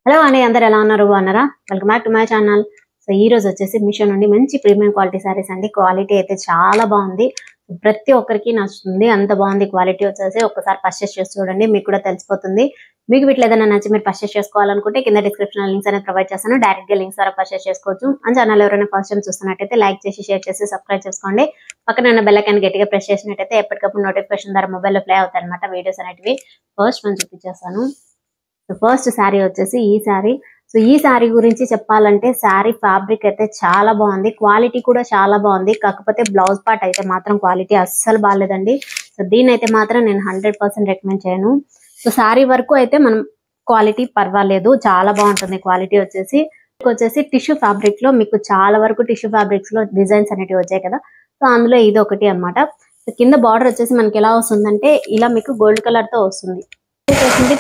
Hello అండి, అందరు ఎలా ఉన్నారు? బాగున్నారా? Welcome back to my channel. So ఈ రోజు వచ్చేసి మీషో నుండి మంచి ప్రీమియం క్వాలిటీ సారీస్ అండి. క్వాలిటీ అయితే చాలా బాగుంది, ప్రతి ఒక్కరికి నచ్చుతుంది. అంత బాగుంది క్వాలిటీ వచ్చేసి. ఒక్కసారి పర్చేస్ చేసి చూడండి, మీకు కూడా తెలిసిపోతుంది. మీకు వీటిలో ఏదైనా నచ్చి మీరు పర్చేస్ చేసుకోవాలనుకుంటే కింద డిస్క్రిప్షన్ లింక్స్ అనేది ప్రొవైడ్ చేస్తాను. డైరెక్ట్ గా లింక్స్ ద్వారా పర్చేస్ చేసుకోవచ్చు. మన ఛానల్ ఎవరైనా ఫస్ట్ టైం చూస్తున్నట్టయితే లైక్ చేసి, షేర్ చేసి, సబ్స్క్రైబ్ చేసుకోండి. పక్కన ఉన్న బెల్ ఐకాన్ గట్టిగా ప్రెస్ చేసినట్టయితే ఎప్పటికప్పుడు నోటిఫికేషన్ ద్వారా మొబైల్లో ప్లే అవుతాయి అనమాట వీడియోస్ అనేటివి. ఫస్ట్ మనం చూపించేస్తాను. ఫస్ట్ శారీ వచ్చేసి ఈ శారీ. సో ఈ శారీ గురించి చెప్పాలంటే శారీ ఫ్యాబ్రిక్ అయితే చాలా బాగుంది, క్వాలిటీ కూడా చాలా బాగుంది. కాకపోతే బ్లౌజ్ పార్ట్ అయితే మాత్రం క్వాలిటీ అస్సలు బాగాలేదండి. సో దీని అయితే మాత్రం నేను 100% రికమెండ్ చేయను. సో శారీ వరకు అయితే మనం క్వాలిటీ పర్వాలేదు, చాలా బాగుంటుంది క్వాలిటీ వచ్చేసి టిష్యూ ఫ్యాబ్రిక్ లో మీకు చాలా వరకు టిష్యూ ఫ్యాబ్రిక్స్ లో డిజైన్స్ అనేవి వచ్చాయి కదా. సో అందులో ఇది ఒకటి అనమాట. సో కింద బార్డర్ వచ్చేసి మనకి ఎలా వస్తుందంటే ఇలా మీకు గోల్డ్ కలర్ తో వస్తుంది.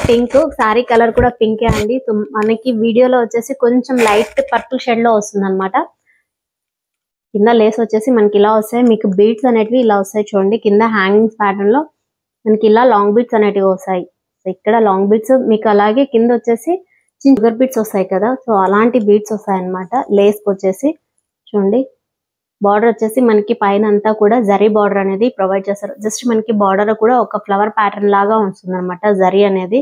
పింక్ శారీ కలర్ కూడా పింకే అండి. మనకి వీడియోలో వచ్చేసి కొంచెం లైట్ పర్పుల్ షేడ్ లో వస్తుంది అనమాట. కింద లేస్ వచ్చేసి మనకి ఇలా వస్తాయి, మీకు బీడ్స్ అనేటివి ఇలా వస్తాయి చూడండి. కింద హ్యాంగింగ్స్ ప్యాటర్న్ లో మనకి ఇలా లాంగ్ బీడ్స్ అనేటివి వస్తాయి. సో ఇక్కడ లాంగ్ బీడ్స్ మీకు, అలాగే కింద వచ్చేసి చిన్న షుగర్ బీడ్స్ వస్తాయి కదా. సో అలాంటి బీడ్స్ వస్తాయి అనమాట. లేస్ వచ్చేసి చూడండి. బార్డర్ వచ్చేసి మనకి పైన అంతా కూడా జరీ బార్డర్ అనేది ప్రొవైడ్ చేస్తారు. జస్ట్ మనకి బార్డర్ కూడా ఒక ఫ్లవర్ ప్యాటర్న్ లాగా ఉంటుంది అనమాట జరీ అనేది.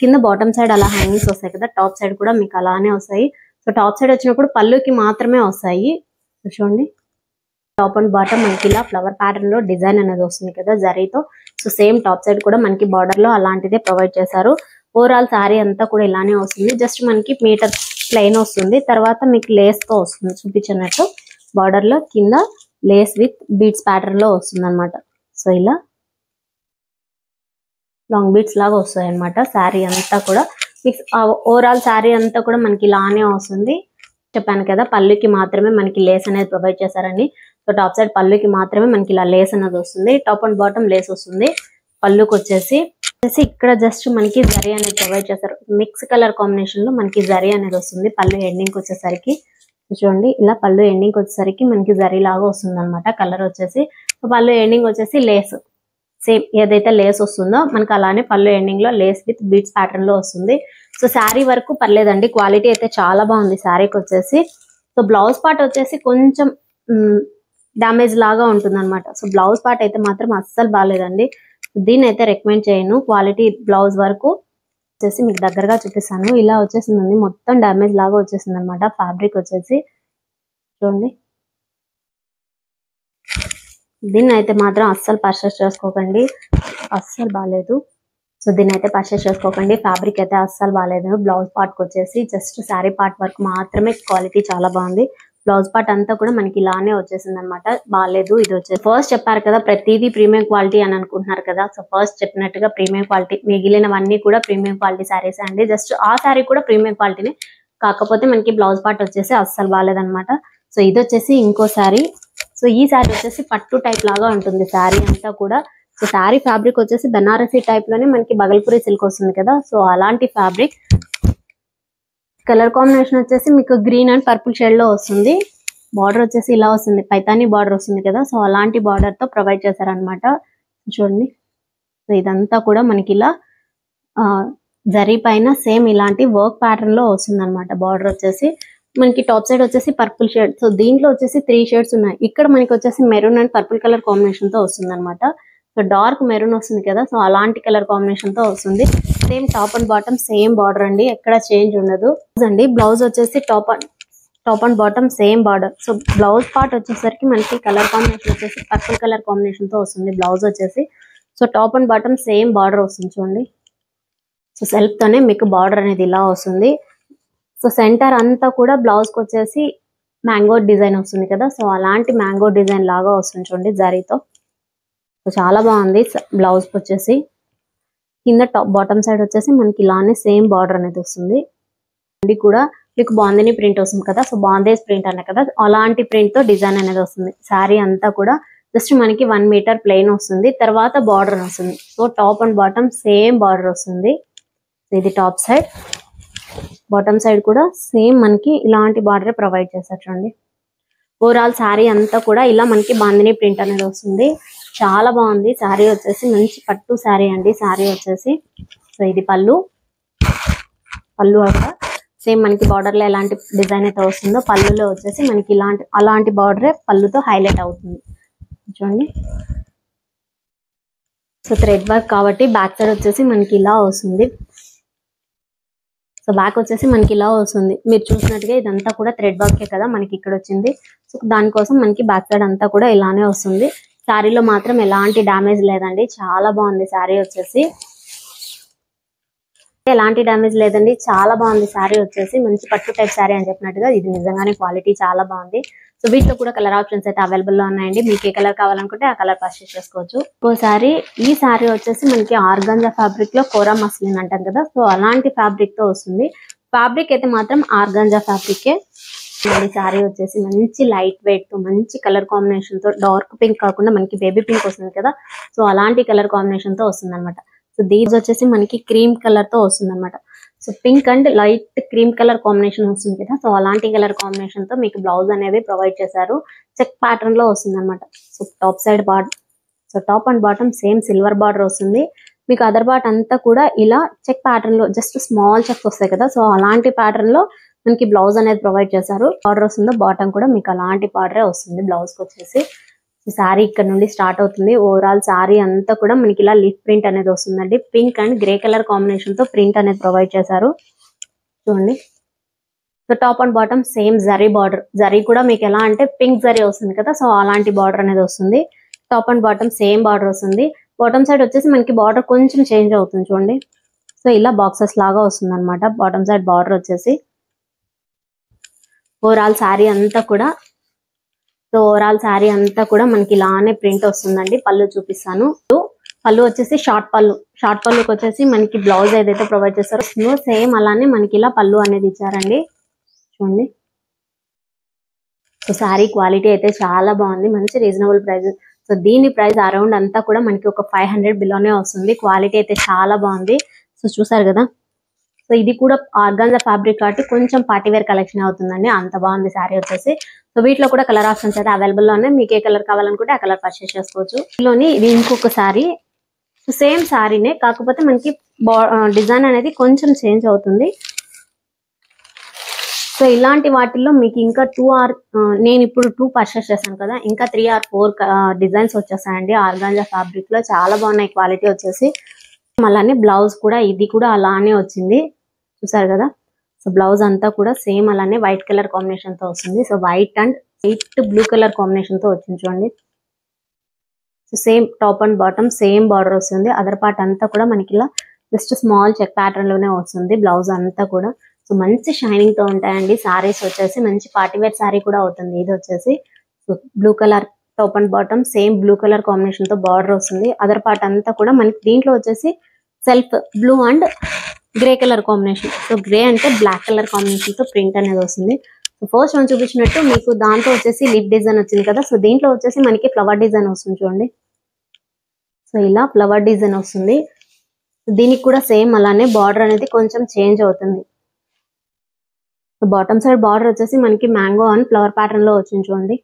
కింద బాటమ్ సైడ్ అలా హ్యాంగింగ్స్ వస్తాయి కదా, టాప్ సైడ్ కూడా మీకు అలానే వస్తాయి. సో టాప్ సైడ్ వచ్చినప్పుడు పళ్ళుకి మాత్రమే వస్తాయి. చూడండి, టాప్ అండ్ బాటమ్ మనకి ఇలా ఫ్లవర్ ప్యాటర్న్ లో డిజైన్ అనేది వస్తుంది కదా జరీతో. సో సేమ్ టాప్ సైడ్ కూడా మనకి బార్డర్ లో అలాంటిదే ప్రొవైడ్ చేశారు. ఓవరాల్ శారీ అంతా కూడా ఇలానే వస్తుంది. జస్ట్ మనకి మీటర్ ప్లెయిన్ వస్తుంది, తర్వాత మీకు లేస్ తో వస్తుంది చూపించినట్టు. బార్డర్ లో కింద లేస్ విత్ బీడ్స్ ప్యాటర్న్ లో వస్తుంది అనమాట. సో ఇలా లాంగ్ బీడ్స్ లాగా వస్తాయి అనమాట శారీ అంతా కూడా. ఓవరాల్ శారీ అంతా కూడా మనకి ఇలానే వస్తుంది. చెప్పాను కదా పళ్ళుకి మాత్రమే మనకి లేస్ అనేది ప్రొవైడ్ చేశారని. సో టాప్ సైడ్ పళ్ళుకి మాత్రమే మనకి ఇలా లేస్ అనేది వస్తుంది, టాప్ అండ్ బాటమ్ లేస్ వస్తుంది. పళ్ళుకి వచ్చేసి ఇక్కడ జస్ట్ మనకి జరీ అనేది ప్రొవైడ్ చేశారు. మిక్స్ కలర్ కాంబినేషన్ లో మనకి జరీ అనేది వస్తుంది. పళ్ళు ఎండింగ్ వచ్చేసరికి చూడండి, ఇలా పళ్ళు ఎండింగ్ వచ్చేసరికి మనకి జరీ లాగా వస్తుంది అనమాట కలర్ వచ్చేసి. పళ్ళు ఎండింగ్ వచ్చేసి లేస్, సేమ్ ఏదైతే లేస్ వస్తుందో మనకి అలానే పళ్ళు ఎండింగ్ లో లేస్ విత్ బీడ్స్ ప్యాటర్న్ లో వస్తుంది. సో శారీ వరకు పర్లేదండి, క్వాలిటీ అయితే చాలా బాగుంది శారీకి వచ్చేసి. సో బ్లౌజ్ పార్ట్ వచ్చేసి కొంచెం డామేజ్ లాగా ఉంటుంది అనమాట. సో బ్లౌజ్ పార్ట్ అయితే మాత్రం అస్సలు బాగాలేదండి, దీన్ని అయితే రికమెండ్ చేయను. క్వాలిటీ బ్లౌజ్ వరకు వచ్చేసి మీకు దగ్గరగా చూపిస్తాను. ఇలా వచ్చేసిందండి, మొత్తం డ్యామేజ్ లాగా వచ్చేసింది అనమాట ఫ్యాబ్రిక్ వచ్చేసి. చూడండి, దీన్ని అయితే మాత్రం అస్సలు పర్చేస్ చేసుకోకండి, అస్సలు బాగాలేదు. సో దీన్ని అయితే పర్చేస్ చేసుకోకండి, ఫ్యాబ్రిక్ అయితే అస్సలు బాగాలేదు. బ్లౌజ్ పార్ట్కి వచ్చేసి జస్ట్ శారీ పార్ట్ వరకు మాత్రమే క్వాలిటీ చాలా బాగుంది. బ్లౌజ్ పార్ట్ అంతా కూడా మనకి ఇలానే వచ్చేసింది అనమాట, బాగాలేదు. ఇది వచ్చేసి ఫస్ట్ చెప్పారు కదా ప్రతిదీ ప్రీమియం క్వాలిటీ అని అనుకుంటున్నారు కదా. సో ఫస్ట్ చెప్పినట్టుగా ప్రీమియం క్వాలిటీ, మిగిలినవన్నీ కూడా ప్రీమియం క్వాలిటీ శారీస్ అండి. జస్ట్ ఆ శారీ కూడా ప్రీమియం క్వాలిటీనే, కాకపోతే మనకి బ్లౌజ్ పార్ట్ వచ్చేసి అస్సలు బాగాలేదనమాట. సో ఇది వచ్చేసి ఇంకో శారీ. సో ఈ శారీ వచ్చేసి పట్టు టైప్ లాగా ఉంటుంది శారీ అంతా కూడా. సో శారీ ఫ్యాబ్రిక్ వచ్చేసి బెనారసీ టైప్ లోనే మనకి బగల్పూరి సిల్క్ వస్తుంది కదా. సో అలాంటి ఫ్యాబ్రిక్. కలర్ కాంబినేషన్ వచ్చేసి మీకు గ్రీన్ అండ్ పర్పుల్ షేడ్ లో వస్తుంది. బార్డర్ వచ్చేసి ఇలా వస్తుంది, పైతానీ బార్డర్ వస్తుంది కదా. సో అలాంటి బార్డర్ తో ప్రొవైడ్ చేశారనమాట. చూడండి, సో ఇదంతా కూడా మనకి ఇలా జరీ పైన సేమ్ ఇలాంటి వర్క్ ప్యాటర్న్ లో వస్తుంది అనమాట. బార్డర్ వచ్చేసి మనకి టాప్ సైడ్ వచ్చేసి పర్పుల్ షేడ్. సో దీంట్లో వచ్చేసి 3 షేడ్స్ ఉన్నాయి. ఇక్కడ మనకి వచ్చేసి maroon and purple colour combination తో వస్తుంది అనమాట. సో డార్క్ మెరూన్ వస్తుంది కదా, సో అలాంటి కలర్ కాంబినేషన్ తో వస్తుంది. Same top and bottom same border అండి, ఎక్కడ చేంజ్ ఉండదు అండి. బ్లౌజ్ వచ్చేసి top and bottom same border. So blouse part వచ్చేసరికి మనకి కలర్ కాంబినేషన్ వచ్చేసి పర్పుల్ కలర్ కాంబినేషన్ తో వస్తుంది బ్లౌజ్ వచ్చేసి. So top and bottom same border వస్తుంది చూడండి. సో సెల్ఫ్ తోనే మీకు బార్డర్ అనేది ఇలా వస్తుంది. సో సెంటర్ అంతా కూడా బ్లౌజ్ కి వచ్చేసి మ్యాంగో డిజైన్ వస్తుంది కదా. సో అలాంటి మ్యాంగో డిజైన్ లాగా వస్తుంది చూడండి జరీతో. సో చాలా బాగుంది బ్లౌజ్ వచ్చేసి. కింద టాప్ బాటమ్ సైడ్ వచ్చేసి మనకి ఇలానే సేమ్ బార్డర్ అనేది వస్తుంది. ఇది కూడా మీకు బాందిని ప్రింట్ వస్తుంది కదా. సో బాందేజ్ ప్రింట్ అనే కదా, అలాంటి ప్రింట్ తో డిజైన్ అనేది వస్తుంది. శారీ అంతా కూడా జస్ట్ మనకి 1 మీటర్ ప్లెయిన్ వస్తుంది, తర్వాత బార్డర్ వస్తుంది. So top and bottom same border వస్తుంది. ఇది టాప్ సైడ్, బాటమ్ సైడ్ కూడా సేమ్ మనకి ఇలాంటి బార్డర్ ప్రొవైడ్ చేస్తారు చూడండి. ఓవరాల్ శారీ అంతా కూడా ఇలా మనకి బాందిని ప్రింట్ అనేది వస్తుంది. చాలా బాగుంది శారీ వచ్చేసి, మంచి పట్టు శారీ అండి శారీ వచ్చేసి. సో ఇది పళ్ళు అక్కడ సేమ్ మనకి బార్డర్ లో ఎలాంటి డిజైన్ అయితే వస్తుందో పళ్ళులో వచ్చేసి మనకి అలాంటి బార్డరే పళ్ళుతో హైలైట్ అవుతుంది చూడండి. సో థ్రెడ్ వర్క్ కాబట్టి బ్యాక్ సైడ్ వచ్చేసి మనకి ఇలా వస్తుంది. సో బ్యాక్ వచ్చేసి మనకి ఇలా వస్తుంది. మీరు చూసినట్టుగా ఇదంతా కూడా థ్రెడ్ వర్కే కదా మనకి ఇక్కడ వచ్చింది. సో దానికోసం మనకి బ్యాక్ సైడ్ అంతా కూడా ఇలానే వస్తుంది. శారీలో మాత్రం ఎలాంటి డ్యామేజ్ లేదండి, చాలా బాగుంది శారీ వచ్చేసి. ఎలాంటి డ్యామేజ్ లేదండి, చాలా బాగుంది శారీ వచ్చేసి. మంచి పట్టు టైప్ శారీ అని చెప్పినట్టుగా ఇది నిజంగానే క్వాలిటీ చాలా బాగుంది. సో వీటిలో కూడా కలర్ ఆప్షన్స్ అయితే అవైలబుల్ లో ఉన్నాయండి. మీకు ఏ కలర్ కావాలనుకుంటే ఆ కలర్ పర్చేస్ చేసుకోవచ్చు. ఇంకోసారి ఈ శారీ వచ్చేసి మనకి ఆర్గాంజా ఫ్యాబ్రిక్ లో కోరా మస్లిన్ అంటాం కదా, సో అలాంటి ఫ్యాబ్రిక్ తో వస్తుంది. ఫ్యాబ్రిక్ అయితే మాత్రం ఆర్గాంజా ఫ్యాబ్రికే. శారీ వచ్చేసి మంచి లైట్ వెయిట్ తో మంచి కలర్ కాంబినేషన్ తో, డార్క్ పింక్ కాకుండా మనకి బేబీ పింక్ వస్తుంది కదా, సో అలాంటి కలర్ కాంబినేషన్ తో వస్తుంది అనమాట. సో దీస్ వచ్చేసి మనకి క్రీమ్ కలర్ తో వస్తుంది అనమాట. So pink and light cream colour combination వస్తుంది కదా, సో అలాంటి కలర్ కాంబినేషన్ తో మీకు బ్లౌజ్ అనేది ప్రొవైడ్ చేశారు. చెక్ ప్యాటర్న్ లో వస్తుంది అనమాట. So top side so top and bottom same silver border వస్తుంది. మీకు అదర్ పార్ట్ అంతా కూడా ఇలా చెక్ ప్యాటర్న్ లో జస్ట్ స్మాల్ చెక్స్ వస్తాయి కదా, సో అలాంటి ప్యాటర్న్ లో మనకి బ్లౌజ్ అనేది ప్రొవైడ్ చేశారు. బార్డర్ వస్తుందో బాటమ్ కూడా మీకు అలాంటి బార్డరే వస్తుంది బ్లౌజ్ కి వచ్చేసి. శారీ ఇక్కడ నుండి స్టార్ట్ అవుతుంది. ఓవరాల్ శారీ అంతా కూడా మనకి ఇలా లీఫ్ ప్రింట్ అనేది వస్తుందండి. Pink and grey colour combination తో ప్రింట్ అనేది ప్రొవైడ్ చేశారు చూడండి. So top and bottom same zari border, zari కూడా మీకు ఎలా అంటే పింక్ జరీ వస్తుంది కదా, సో అలాంటి బార్డర్ అనేది వస్తుంది. Top and bottom same border వస్తుంది. బాటమ్ సైడ్ వచ్చేసి మనకి బార్డర్ కొంచెం చేంజ్ అవుతుంది చూడండి. సో ఇలా బాక్సెస్ లాగా వస్తుంది అనమాట బాటమ్ సైడ్ బార్డర్ వచ్చేసి. ఓవరాల్ శారీ అంతా కూడా మనకి ఇలానే ప్రింట్ వస్తుందండి. పళ్ళు చూపిస్తాను. పళ్ళు వచ్చేసి షార్ట్ పళ్ళుకి వచ్చేసి మనకి బ్లౌజ్ ఏదైతే ప్రొవైడ్ చేస్తారో సేమ్ అలానే మనకి ఇలా పళ్ళు అనేది ఇచ్చారండి చూడండి. సో శారీ క్వాలిటీ అయితే చాలా బాగుంది, మంచి రీజనబుల్ ప్రైస్. సో దీని ప్రైస్ అరౌండ్ అంతా కూడా మనకి ఒక 500 బిలోనే వస్తుంది. క్వాలిటీ అయితే చాలా బాగుంది. సో చూసారు కదా, సో ఇది కూడా ఆర్గాన్జా ఫ్యాబ్రిక్ కాబట్టి కొంచెం పార్టీ వేర్ కలెక్షన్ అవుతుందండి, అంత బాగుంది శారీ వచ్చేసి. సో వీటిలో కూడా కలర్ ఆప్షన్స్ అయితే అవైలబుల్ లో ఉన్నాయి. మీకు ఏ కలర్ కావాలనుకుంటే ఆ కలర్ పర్చేస్ చేసుకోవచ్చు. దీనిలోని ఇది ఇంకొక శారీ, సేమ్ శారీనే కాకపోతే మనకి డిజైన్ అనేది కొంచెం చేంజ్ అవుతుంది. సో ఇలాంటి వాటిల్లో మీకు ఇంకా నేను ఇప్పుడు 2 పర్చేస్ చేశాను కదా, ఇంకా 3 or 4 డిజైన్స్ వచ్చేసాయండి ఆర్గాన్జా ఫ్యాబ్రిక్ లో. చాలా బాగున్నాయి క్వాలిటీ వచ్చేసి. అలానే బ్లౌజ్ కూడా ఇది కూడా అలానే వచ్చింది చూసారు కదా. సో బ్లౌజ్ అంతా కూడా సేమ్ అలానే వైట్ కలర్ కాంబినేషన్ తో వస్తుంది. So white and light blue colour combination తో వచ్చింది చూడండి. So same top and bottom same border వస్తుంది. అదర్ పార్ట్ అంతా కూడా మనకి ఇలా జస్ట్ స్మాల్ చెక్ ప్యాటర్న్ లోనే వస్తుంది బ్లౌజ్ అంతా కూడా. సో మంచి షైనింగ్ తో ఉంటాయండి సారీస్ వచ్చేసి. మంచి పార్టీ వేర్ సారీ కూడా అవుతుంది ఇది వచ్చేసి. So blue colour top and bottom same blue colour combination తో బార్డర్ వస్తుంది. అదర్ పార్ట్ అంతా కూడా మనకి దీంట్లో వచ్చేసి self blue and grey colour combination. So grey అంటే బ్లాక్ కలర్ కాంబినేషన్ తో ప్రింట్ అనేది వస్తుంది. సో ఫస్ట్ మనం చూపించినట్టు మీకు దాంతో వచ్చేసి లీఫ్ డిజైన్ వచ్చింది కదా, సో దీంట్లో వచ్చేసి మనకి ఫ్లవర్ డిజైన్ వస్తుంది చూడండి. సో ఇలా ఫ్లవర్ డిజైన్ వస్తుంది. దీనికి కూడా సేమ్ అలానే బార్డర్ అనేది కొంచెం చేంజ్ అవుతుంది. సో బాటమ్ సైడ్ బార్డర్ వచ్చేసి మనకి మ్యాంగో అండ్ ఫ్లవర్ ప్యాటర్న్ లో వచ్చింది చూడండి.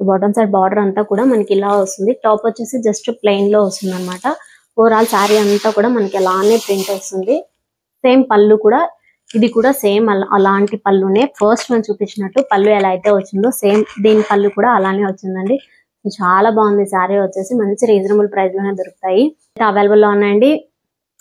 బాటమ్ సైడ్ బార్డర్ అంతా కూడా మనకి ఇలా వస్తుంది. టాప్ వచ్చేసి జస్ట్ ప్లెయిన్ లో వస్తుంది అనమాట. ఓవరాల్ శారీ అంతా కూడా మనకి అలానే ప్రింట్ వస్తుంది. సేమ్ పళ్ళు కూడా ఇది కూడా సేమ్ అలాంటి పళ్ళునే ఫస్ట్ మనం చూపించినట్టు పళ్ళు ఎలా అయితే వచ్చిందో సేమ్ దీని పళ్ళు కూడా అలానే వచ్చిందండి. చాలా బాగుంది శారీ వచ్చేసి. మంచి రీజనబుల్ ప్రైస్ లోనే దొరుకుతాయి, అవైలబుల్ లో ఉన్నాయండి.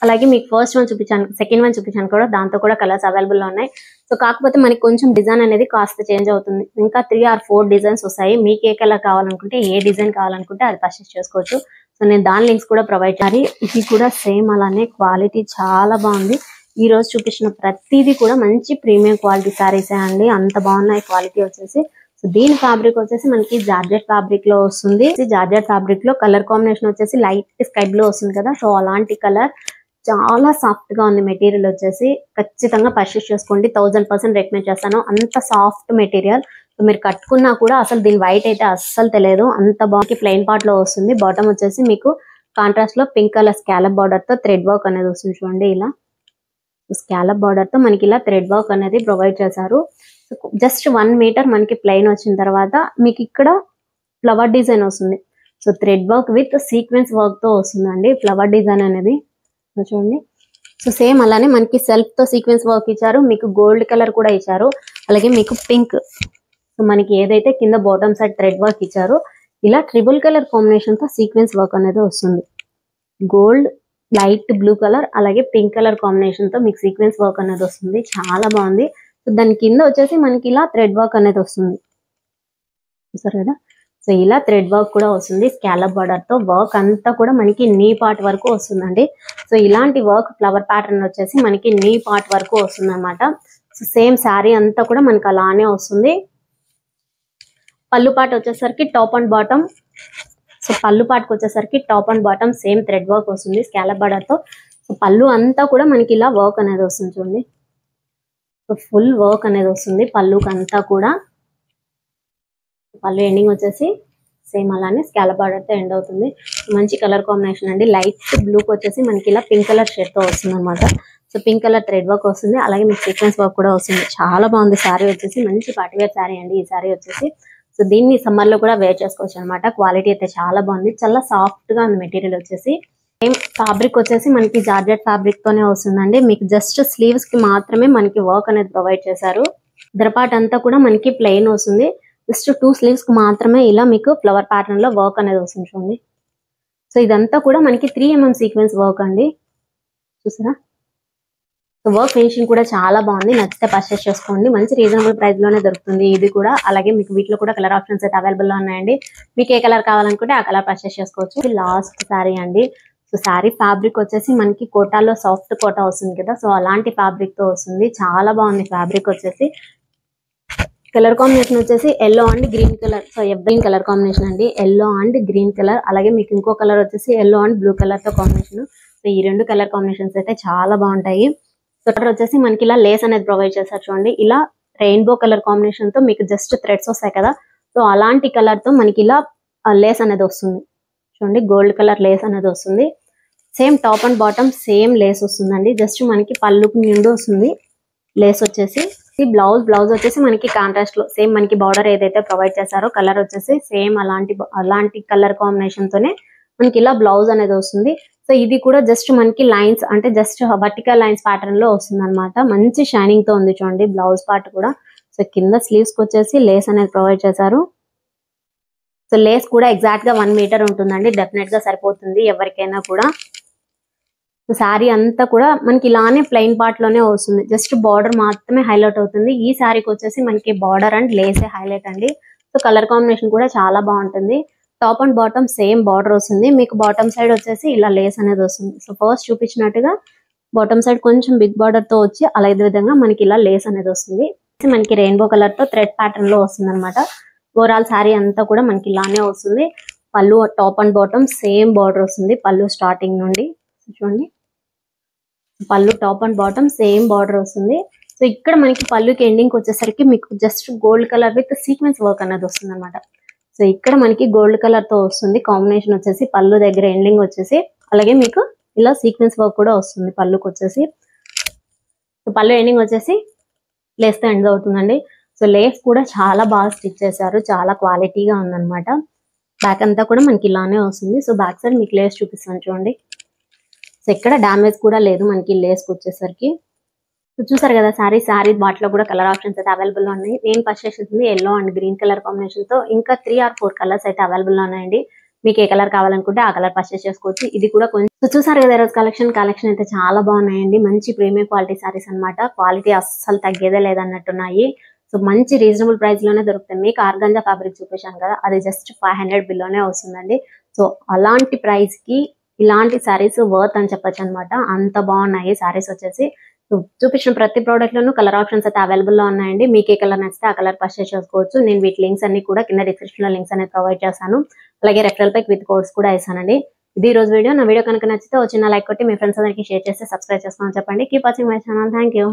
అలాగే మీకు ఫస్ట్ వన్ చూపించాను, సెకండ్ వన్ చూపించాను కూడా, దాంతో కూడా కలర్స్ అవైలబుల్ లో ఉన్నాయి. సో కాకపోతే మనకి కొంచెం డిజైన్ అనేది కాస్త చేంజ్ అవుతుంది. ఇంకా 3 or 4 డిజైన్స్ వస్తాయి. మీకు ఏ కలర్ కావాలనుకుంటే ఏ డిజైన్ కావాలనుకుంటే అది పర్చేస్ చేసుకోవచ్చు. సో నేను దాని లింక్స్ కూడా ప్రొవైడ్ చేయాలి. ఇది కూడా సేమ్ అలానే క్వాలిటీ చాలా బాగుంది. ఈ రోజు చూపించిన ప్రతిదీ కూడా మంచి ప్రీమియం క్వాలిటీ సారీసే అండి, అంత బాగున్నాయి క్వాలిటీ వచ్చేసి. సో దీని ఫ్యాబ్రిక్ వచ్చేసి మనకి జార్జెట్ ఫ్యాబ్రిక్ లో వస్తుంది. జార్జెట్ ఫ్యాబ్రిక్ లో కలర్ కాంబినేషన్ వచ్చేసి లైట్ స్కై బ్లూ వస్తుంది కదా, సో అలాంటి కలర్ చాలా సాఫ్ట్ గా ఉంది మెటీరియల్ వచ్చేసి. ఖచ్చితంగా పర్చేస్ చేసుకోండి, 1000% రికమెండ్ చేస్తాను. అంత సాఫ్ట్ మెటీరియల్. మీరు కట్టుకున్నా కూడా అసలు దీని వైట్ అయితే అస్సలు తెలియదు, అంత బాగా ప్లెయిన్ పార్ట్ లో వస్తుంది. బాటమ్ వచ్చేసి మీకు కాంట్రాస్ట్ లో పింక్ కలర్ స్కాలప్ బార్డర్ తో థ్రెడ్ వర్క్ అనేది వస్తుంది చూడండి. ఇలా స్కాలప్ బార్డర్ తో మనకి ఇలా థ్రెడ్ వర్క్ అనేది ప్రొవైడ్ చేశారు. జస్ట్ 1 మీటర్ మనకి ప్లెయిన్ వచ్చిన తర్వాత మీకు ఇక్కడ ఫ్లవర్ డిజైన్ వస్తుంది. So thread work with sequence work తో వస్తుందండి ఫ్లవర్ డిజైన్ అనేది చూడండి. సో సేమ్ అలానే మనకి సెల్ఫ్ తో సీక్వెన్స్ వర్క్ ఇచ్చారు, మీకు గోల్డ్ కలర్ కూడా ఇచ్చారు, అలాగే మీకు పింక్. సో మనకి ఏదైతే కింద బాటమ్ సైడ్ థ్రెడ్ వర్క్ ఇచ్చారో ఇలా ట్రిపుల్ కలర్ కాంబినేషన్ తో సీక్వెన్స్ వర్క్ అనేది వస్తుంది. గోల్డ్, లైట్ బ్లూ కలర్ అలాగే పింక్ కలర్ కాంబినేషన్ తో మీకు సీక్వెన్స్ వర్క్ అనేది వస్తుంది. చాలా బాగుంది. సో దాని కింద వచ్చేసి మనకి ఇలా థ్రెడ్ వర్క్ అనేది వస్తుంది చూసారు కదా. సో ఇలా థ్రెడ్ వర్క్ కూడా వస్తుంది. స్కాలప్ బార్డర్ తో వర్క్ అంతా కూడా మనకి నీ పార్ట్ వరకు వస్తుందండి. సో ఇలాంటి వర్క్ ఫ్లవర్ ప్యాటర్న్ వచ్చేసి మనకి నీ పార్ట్ వరకు వస్తుంది అనమాట. సో సేమ్ శారీ అంతా కూడా మనకి అలానే వస్తుంది. పళ్ళు పార్ట్ వచ్చేసరికి టాప్ అండ్ బాటమ్. సో పళ్ళు పార్ట్కి వచ్చేసరికి top and bottom same thread work వస్తుంది స్కాలప్ బార్డర్ తో. సో పళ్ళు అంతా కూడా మనకి ఇలా వర్క్ అనేది వస్తుంది చూడండి. సో ఫుల్ వర్క్ అనేది వస్తుంది పళ్ళుకి అంతా కూడా. పళ్ళు ఎండింగ్ వచ్చేసి సేమ్ అలానే స్కాలప్ బార్డర్ తో ఎండ్ అవుతుంది. మంచి కలర్ కాంబినేషన్ అండి. లైట్ బ్లూకి వచ్చేసి మనకి ఇలా పింక్ కలర్ షేడ్ తో వస్తుంది అనమాట. So pink colour thread work వస్తుంది, అలాగే మీకు సీక్వెన్స్ వర్క్ కూడా వస్తుంది. చాలా బాగుంది శారీ వచ్చేసి. మంచి పార్టీవేర్ శారీ అండి ఈ శారీ వచ్చేసి. సో దీన్ని సమ్మర్ లో కూడా వేర్ చేసుకోవచ్చు అనమాట. క్వాలిటీ అయితే చాలా బాగుంది, చాలా సాఫ్ట్ గా ఉంది మెటీరియల్ వచ్చేసి. సేమ్ ఫ్యాబ్రిక్ వచ్చేసి మనకి జార్జెట్ ఫ్యాబ్రిక్ తోనే వస్తుందండి. మీకు జస్ట్ స్లీవ్స్ కి మాత్రమే మనకి వర్క్ అనేది ప్రొవైడ్ చేశారు. దరపాట్ అంతా కూడా మనకి ప్లెయిన్ వస్తుంది. జస్ట్ 2 స్లీవ్స్ కి మాత్రమే ఇలా మీకు ఫ్లవర్ ప్యాటర్న్ లో వర్క్ అనేది వస్తుంది చూడండి. సో ఇదంతా కూడా మనకి 3 mm సీక్వెన్స్ వర్క్ అండి చూసారా. సో వర్క్ ఫినిషింగ్ కూడా చాలా బాగుంది. నచ్చితే పర్చేస్ చేసుకోండి. మంచి రీజనబుల్ ప్రైస్ లోనే దొరుకుతుంది ఇది కూడా. అలాగే మీకు వీటిలో కూడా కలర్ ఆప్షన్స్ అయితే అవైలబుల్ లో ఉన్నాయండి. మీకు ఏ కలర్ కావాలనుకుంటే ఆ కలర్ పర్చేస్ చేసుకోవచ్చు. లాస్ట్ శారీ అండి. సో శారీ ఫ్యాబ్రిక్ వచ్చేసి మనకి కోటాలో సాఫ్ట్ కోటా వస్తుంది కదా, సో అలాంటి ఫ్యాబ్రిక్ తో వస్తుంది. చాలా బాగుంది ఫ్యాబ్రిక్ వచ్చేసి. కలర్ కాంబినేషన్ వచ్చేసి yellow and green colour. So green colour combination అండి, ఎల్లో అండ్ గ్రీన్ కలర్. అలాగే మీకు ఇంకో కలర్ వచ్చేసి ఎల్లో అండ్ బ్లూ కలర్ తో కాంబినేషన్. సో ఈ 2 కలర్ కాంబినేషన్స్ అయితే చాలా బాగుంటాయి. సో ఇక్కడ వచ్చేసి మనకి ఇలా లేస్ అనేది ప్రొవైడ్ చేస్తారు చూడండి. ఇలా రెయిన్బో కలర్ కాంబినేషన్ తో మీకు జస్ట్ థ్రెడ్స్ వస్తాయి కదా, సో అలాంటి కలర్ తో మనకి ఇలా లేస్ అనేది వస్తుంది చూడండి. గోల్డ్ కలర్ లేస్ అనేది వస్తుంది. Same top and bottom same Lay's వస్తుందండి. జస్ట్ మనకి పళ్ళుకి నిండు వస్తుంది లేస్ వచ్చేసి. ఈ బ్లౌజ్ వచ్చేసి మనకి కాంట్రాస్ట్ లో సేమ్ మనకి బార్డర్ ఏదైతే ప్రొవైడ్ చేశారో కలర్ వచ్చేసి సేమ్ అలాంటి కలర్ కాంబినేషన్ తోనే మనకి ఇలా బ్లౌజ్ అనేది వస్తుంది. సో ఇది కూడా జస్ట్ మనకి లైన్స్ అంటే జస్ట్ వర్టికల్ లైన్స్ ప్యాటర్న్ లో వస్తుంది అనమాట. మంచి షైనింగ్ తో ఉంది చూడండి బ్లౌజ్ పార్ట్ కూడా. సో కింద స్లీవ్స్ కి వచ్చేసి లేస్ అనేది ప్రొవైడ్ చేశారు. సో లేస్ కూడా ఎగ్జాక్ట్ గా 1 మీటర్ ఉంటుందండి. డెఫినెట్ గా సరిపోతుంది ఎవరికైనా కూడా. సో శారీ అంతా కూడా మనకి ఇలానే ప్లెయిన్ పార్ట్ లోనే వస్తుంది. జస్ట్ బార్డర్ మాత్రమే హైలైట్ అవుతుంది. ఈ శారీకి వచ్చేసి మనకి బార్డర్ అండ్ లేసే హైలైట్ అండి. సో కలర్ కాంబినేషన్ కూడా చాలా బాగుంటుంది. Top and bottom same border వస్తుంది. మీకు బాటమ్ సైడ్ వచ్చేసి ఇలా లేస్ అనేది వస్తుంది. సో ఫస్ట్ చూపించినట్టుగా బాటమ్ సైడ్ కొంచెం బిగ్ బార్డర్ తో వచ్చి అలాగే విధంగా మనకి ఇలా లేస్ అనేది వస్తుంది. మనకి రెయిన్బో కలర్ తో థ్రెడ్ ప్యాటర్న్ లో వస్తుంది అనమాట. ఓవరాల్ శారీ అంతా కూడా మనకి ఇలానే వస్తుంది. పళ్ళు top and bottom same border వస్తుంది పళ్ళు స్టార్టింగ్ నుండి చూడండి. పళ్ళు top and bottom same border వస్తుంది. సో ఇక్కడ మనకి పళ్ళుకి ఎండింగ్ వచ్చేసరికి మీకు just gold colour with sequence work అనేది వస్తుంది అనమాట. సో ఇక్కడ మనకి గోల్డ్ కలర్ తో వస్తుంది కాంబినేషన్ వచ్చేసి. పళ్ళు దగ్గర ఎండింగ్ వచ్చేసి అలాగే మీకు ఇలా సీక్వెన్స్ వర్క్ కూడా వస్తుంది పళ్ళుకి వచ్చేసి. సో పళ్ళు ఎండింగ్ వచ్చేసి లేస్ తో ఎండ్ అవుతుందండి. సో లేస్ కూడా చాలా బాగా స్టిచ్ చేశారు, చాలా క్వాలిటీగా ఉందన్నమాట. బ్యాక్ అంతా కూడా మనకి ఇలానే వస్తుంది. సో బ్యాక్ సైడ్ మీకు లేస్ చూపిస్తాను చూడండి. సో ఇక్కడ డ్యామేజ్ కూడా లేదు మనకి లేస్కి వచ్చేసరికి. సో చూసారు కదా శారీ వాటిలో కూడా కలర్ ఆప్షన్స్ అయితే అవైలబుల్ ఉన్నాయి. నేను పర్చేస్ చేసింది yellow and green colour combination తో. ఇంకా 3 or 4 కలర్స్ అయితే అవైలబుల్ ఉన్నాయండి. మీకు ఏ కలర్ కావాలనుకుంటే ఆ కలర్ పర్చేస్ చేసుకోవచ్చు. ఇది కూడా కొంచెం. సో చూసారు కదా ఈరోజు కలెక్షన్ అయితే చాలా బాగున్నాయండి. మంచి ప్రీమియం క్వాలిటీ శారీస్ అనమాట. క్వాలిటీ అస్సలు తగ్గేదే లేదన్నట్టున్నాయి. సో మంచి రీజనబుల్ ప్రైస్ లోనే దొరుకుతాయి. మీకు ఆర్గాంజా ఫ్యాబ్రిక్ చూపించాను కదా, అది జస్ట్ 500 బిలోనే వస్తుందండి. సో అలాంటి ప్రైస్ కి ఇలాంటి శారీస్ వర్త్ అని చెప్పొచ్చు అనమాట. అంత బాగున్నాయి శారీస్ వచ్చేసి. చూపించిన ప్రతి ప్రోడక్ట్ లోనూ కలర్ ఆప్షన్స్ అయితే అవైలబుల్ లో ఉన్నాయండి. మీకు ఏ కలర్ నచ్చితే ఆ కలర్ పర్చేస్ చేసుకోవచ్చు. నేను వీటి లింక్స్ అన్ని కూడా కింద డిస్క్రిప్షన్ లో లింక్స్ అనేది ప్రొవైడ్ చేస్తాను. అలాగే రెఫరల్ పైకి విత్ కోడ్స్ కూడా ఇస్తానండి. ఇది ఈ రోజు వీడియో. నా వీడియో కనుక నచ్చితే చిన్న లైక్ కొట్టి మీ ఫ్రెండ్స్ అందరికి షేర్ చేస్తే సబ్స్క్రైబ్ చేసుకోమని చెప్పండి. Keep watching my channel. Thank you.